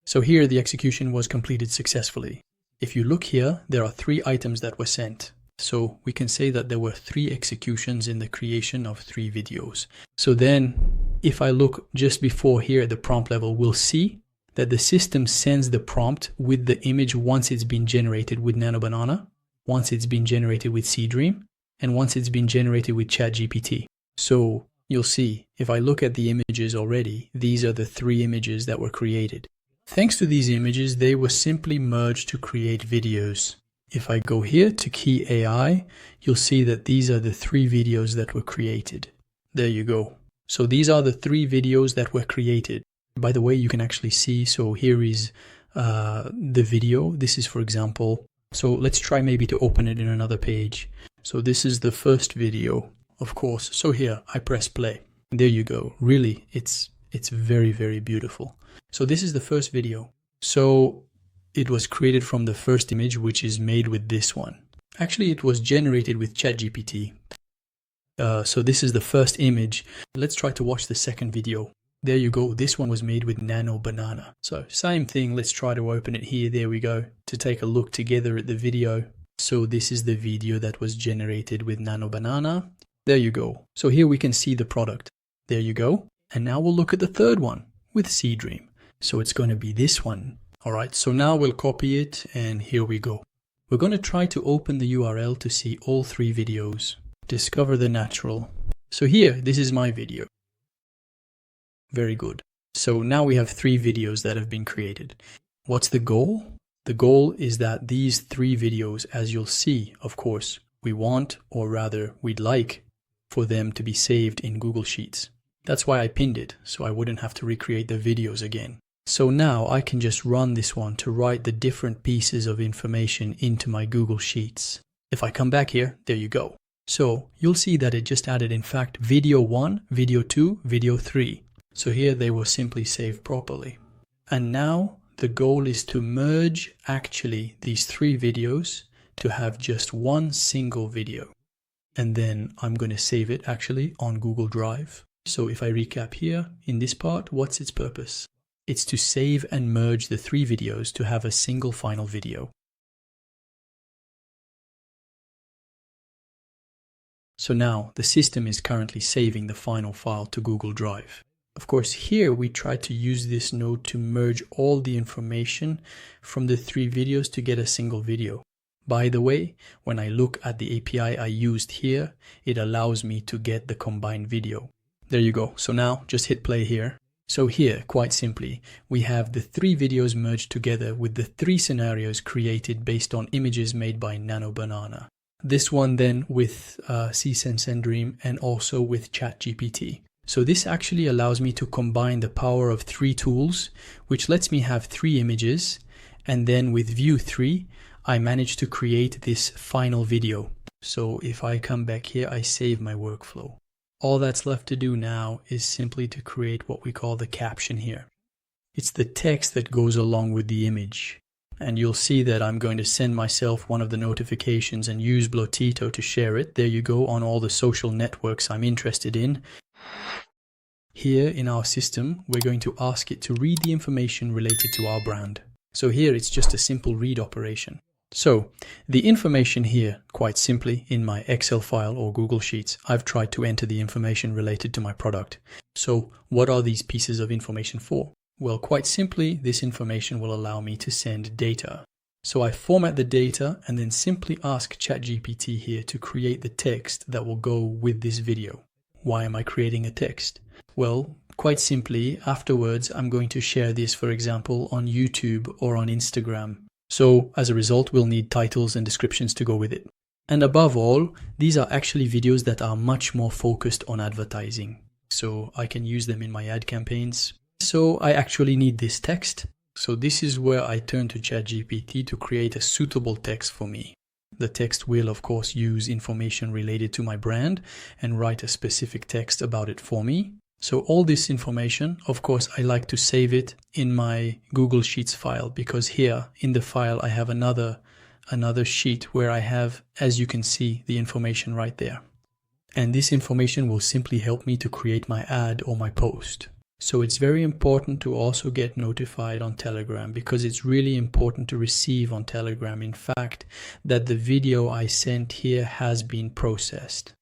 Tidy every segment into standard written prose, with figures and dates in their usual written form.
So here the execution was completed successfully. If you look here, there are 3 items that were sent. So we can say that there were 3 executions in the creation of 3 videos. So then if I look just before here at the prompt level, we'll see that the system sends the prompt with the image once it's been generated with Nanobanana, once it's been generated with Seedream, and once it's been generated with ChatGPT. So you'll see, if I look at the images already, these are the 3 images that were created. Thanks to these images, they were simply merged to create videos. If I go here to Key AI, you'll see that these are the 3 videos that were created. There you go. So these are the 3 videos that were created. By the way, you can actually see, so here is the video. This is, for example, so let's try maybe to open it in another page. So this is the first video, of course. So here, I press play. There you go. Really, it's very, very beautiful. So this is the first video. So it was created from the first image, which is made with this one. Actually, it was generated with ChatGPT. So this is the first image. Let's try to watch the second video. There you go. This one was made with Nanobanana. So same thing. Let's try to open it here. There we go. To take a look together at the video. So this is the video that was generated with Nanobanana. There you go. So here we can see the product. There you go. And now we'll look at the third one with Seedream. So it's going to be this one. All right. So now we'll copy it and here we go. We're going to try to open the URL to see all 3 videos. Discover the natural. So here, this is my video. Very good. So now we have 3 videos that have been created. What's the goal? The goal is that these 3 videos, as you'll see, of course, we want, or rather we'd like, for them to be saved in Google Sheets. That's why I pinned it, so I wouldn't have to recreate the videos again. So now I can just run this one to write the different pieces of information into my Google Sheets. If I come back here, there you go. So you'll see that it just added, in fact, video 1, video 2, video 3. So here they were simply saved properly. And now the goal is to merge actually these 3 videos to have just one single video. And then I'm going to save it actually on Google Drive. So if I recap here in this part, what's its purpose? It's to save and merge the 3 videos to have a single final video. So now the system is currently saving the final file to Google Drive. Of course, here we try to use this node to merge all the information from the 3 videos to get a single video. By the way, when I look at the API I used here, it allows me to get the combined video. There you go. So now just hit play here. So here, quite simply, we have the 3 videos merged together with the 3 scenarios created based on images made by Nanobanana. This one then with Seedream and also with ChatGPT. So this actually allows me to combine the power of 3 tools, which lets me have 3 images. And then with VEO3, I managed to create this final video. So if I come back here, I save my workflow. All that's left to do now is simply to create what we call the caption here. It's the text that goes along with the image. And you'll see that I'm going to send myself one of the notifications and use Blotito to share it. There you go, on all the social networks I'm interested in. Here in our system, we're going to ask it to read the information related to our brand. So here it's just a simple read operation. So the information here, quite simply, in my Excel file or Google Sheets, I've tried to enter the information related to my product. So what are these pieces of information for? Well, quite simply, this information will allow me to send data. So I format the data and then simply ask ChatGPT here to create the text that will go with this video. Why am I creating a text? Well, quite simply, afterwards, I'm going to share this, for example, on YouTube or on Instagram. So as a result, we'll need titles and descriptions to go with it. And above all, these are actually videos that are much more focused on advertising. So I can use them in my ad campaigns. So I actually need this text. So this is where I turn to ChatGPT to create a suitable text for me. The text will, of course, use information related to my brand and write a specific text about it for me. So all this information, of course, I like to save it in my Google Sheets file, because here in the file I have another sheet where I have, as you can see, the information right there. And this information will simply help me to create my ad or my post. So it's very important to also get notified on Telegram, because it's really important to receive on Telegram, in fact, that the video I sent here has been processed.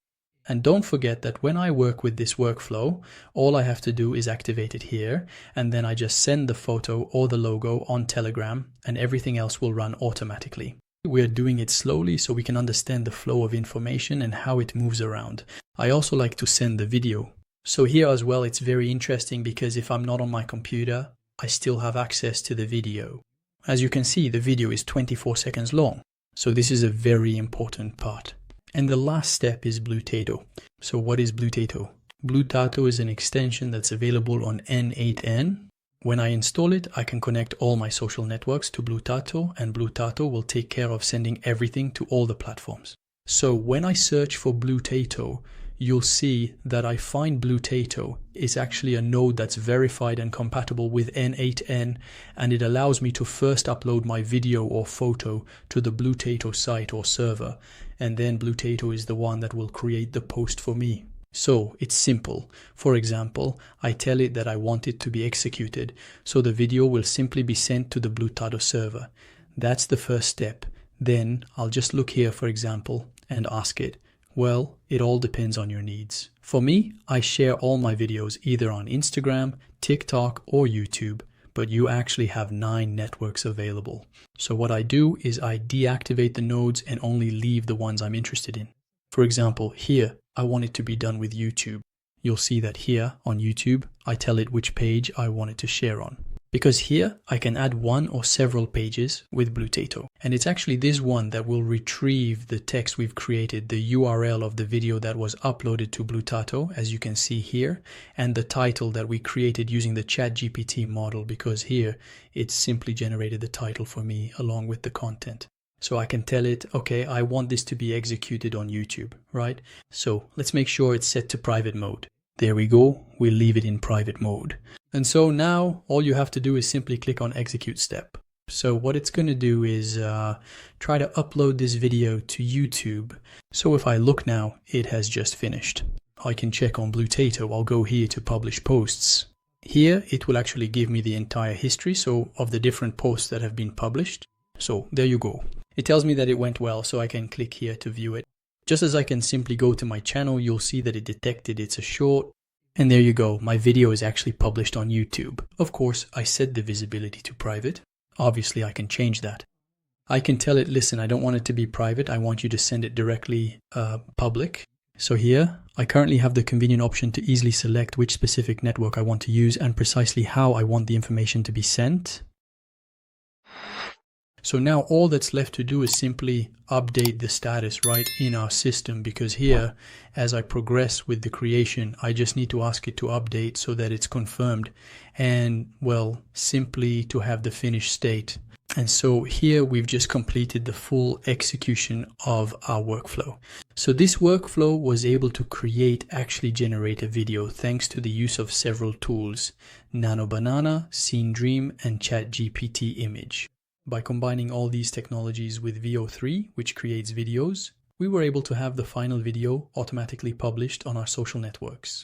And don't forget that when I work with this workflow, all I have to do is activate it here, and then I just send the photo or the logo on Telegram, and everything else will run automatically. We're doing it slowly so we can understand the flow of information and how it moves around. I also like to send the video. So here as well, it's very interesting because if I'm not on my computer, I still have access to the video. As you can see, the video is 24 seconds long. So this is a very important part. And the last step is Bluetato. So what is Bluetato? Bluetato is an extension that's available on N8N. When I install it, I can connect all my social networks to Bluetato, and Bluetato will take care of sending everything to all the platforms. So when I search for Bluetato, you'll see that I find Bluetato is actually a node that's verified and compatible with N8N, and it allows me to first upload my video or photo to the Bluetato site or server, and then Bluetato is the one that will create the post for me. So it's simple. For example, I tell it that I want it to be executed, so the video will simply be sent to the Bluetato server. That's the first step. Then I'll just look here, for example, and ask it. Well, it all depends on your needs. For me, I share all my videos either on Instagram, TikTok, or YouTube, but you actually have 9 networks available. So what I do is I deactivate the nodes and only leave the ones I'm interested in. For example, here, I want it to be done with YouTube. You'll see that here on YouTube, I tell it which page I want it to share on. Because here, I can add one or several pages with Bluetato. And it's actually this one that will retrieve the text we've created, the URL of the video that was uploaded to Bluetato, as you can see here, and the title that we created using the ChatGPT model, because here, it simply generated the title for me along with the content. So I can tell it, okay, I want this to be executed on YouTube, right? So let's make sure it's set to private mode. There we go, we'll leave it in private mode. And so now all you have to do is simply click on execute step. So what it's going to do is try to upload this video to YouTube. So if I look now, it has just finished. I can check on Bluetato. I'll go here to publish posts. Here it will actually give me the entire history, so of the different posts that have been published. So there you go. It tells me that it went well, so I can click here to view it. Just as I can simply go to my channel, you'll see that it detected it's a short. And there you go, my video is actually published on YouTube. Of course, I set the visibility to private. Obviously, I can change that. I can tell it, listen, I don't want it to be private. I want you to send it directly public. So here, I currently have the convenient option to easily select which specific network I want to use and precisely how I want the information to be sent. So now all that's left to do is simply update the status right in our system, because here, as I progress with the creation, I just need to ask it to update so that it's confirmed and, well, simply to have the finished state. And so here we've just completed the full execution of our workflow. So this workflow was able to actually generate a video thanks to the use of several tools: Nanobanana, Seedream, and ChatGPT image. By combining all these technologies with VEO3, which creates videos, we were able to have the final video automatically published on our social networks.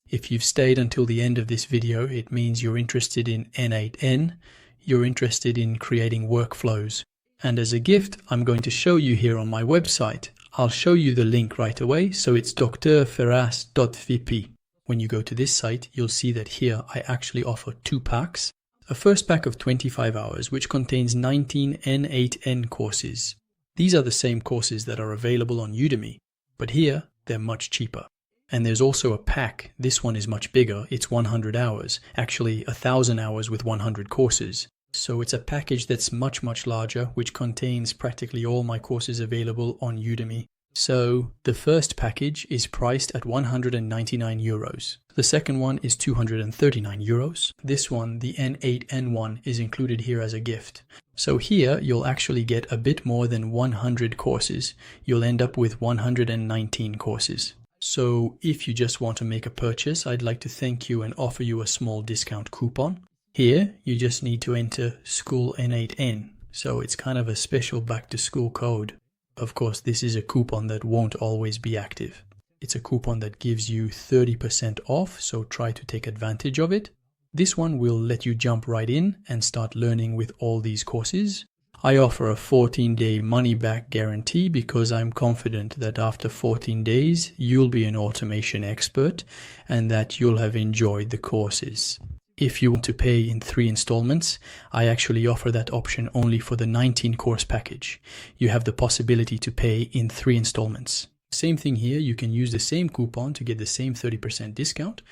If you've stayed until the end of this video, it means you're interested in N8N, you're interested in creating workflows. And as a gift, I'm going to show you here on my website. I'll show you the link right away, so it's drferraz.vp. When you go to this site, you'll see that here I actually offer 2 packs. A first pack of 25 hours, which contains 19 N8N courses. These are the same courses that are available on Udemy, but here they're much cheaper. And there's also a pack. This one is much bigger. It's 100 hours, actually 1,000 hours with 100 courses. So it's a package that's much, much larger, which contains practically all my courses available on Udemy. So the first package is priced at 199 euros. The second one is 239 euros. This one, the N8N one, is included here as a gift. So here you'll actually get a bit more than 100 courses. You'll end up with 119 courses. So if you just want to make a purchase, I'd like to thank you and offer you a small discount coupon. Here you just need to enter School N8N. So it's kind of a special back to school code. Of course, this is a coupon that won't always be active. It's a coupon that gives you 30% off, so try to take advantage of it. This one will let you jump right in and start learning with all these courses. I offer a 14-day money-back guarantee because I'm confident that after 14 days, you'll be an automation expert and that you'll have enjoyed the courses. If you want to pay in 3 installments, I actually offer that option only for the 19-course package. You have the possibility to pay in 3 installments. Same thing here, you can use the same coupon to get the same 30% discount.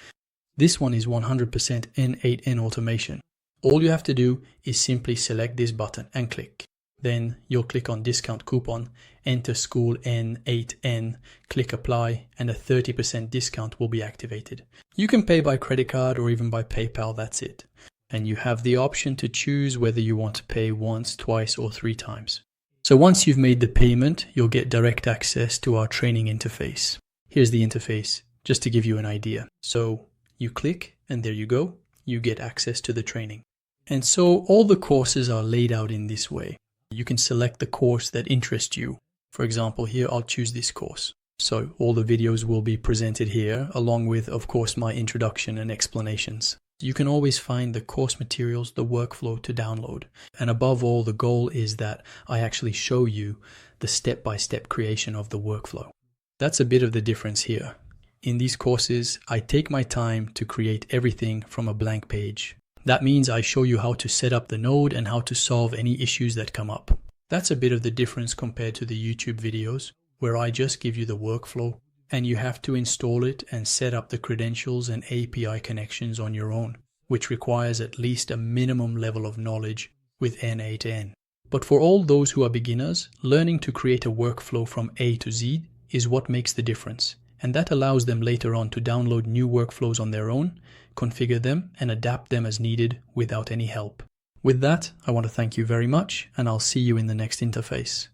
This one is 100% N8N automation. All you have to do is simply select this button and click. Then you'll click on discount coupon, enter school N8N, click apply, and a 30% discount will be activated. You can pay by credit card or even by PayPal, that's it. And you have the option to choose whether you want to pay once, twice, or 3 times. So once you've made the payment, you'll get direct access to our training interface. Here's the interface, just to give you an idea. So you click, and there you go. You get access to the training. And so all the courses are laid out in this way. You can select the course that interests you. For example, here I'll choose this course. So all the videos will be presented here, along with, of course, my introduction and explanations. You can always find the course materials, the workflow to download. And above all, the goal is that I actually show you the step-by-step creation of the workflow. That's a bit of the difference here. In these courses, I take my time to create everything from a blank page. That means I show you how to set up the node and how to solve any issues that come up. That's a bit of the difference compared to the YouTube videos, where I just give you the workflow and you have to install it and set up the credentials and API connections on your own, which requires at least a minimum level of knowledge with N8N. But for all those who are beginners, learning to create a workflow from A to Z is what makes the difference. And that allows them later on to download new workflows on their own, configure them, and adapt them as needed without any help. With that, I want to thank you very much, and I'll see you in the next interface.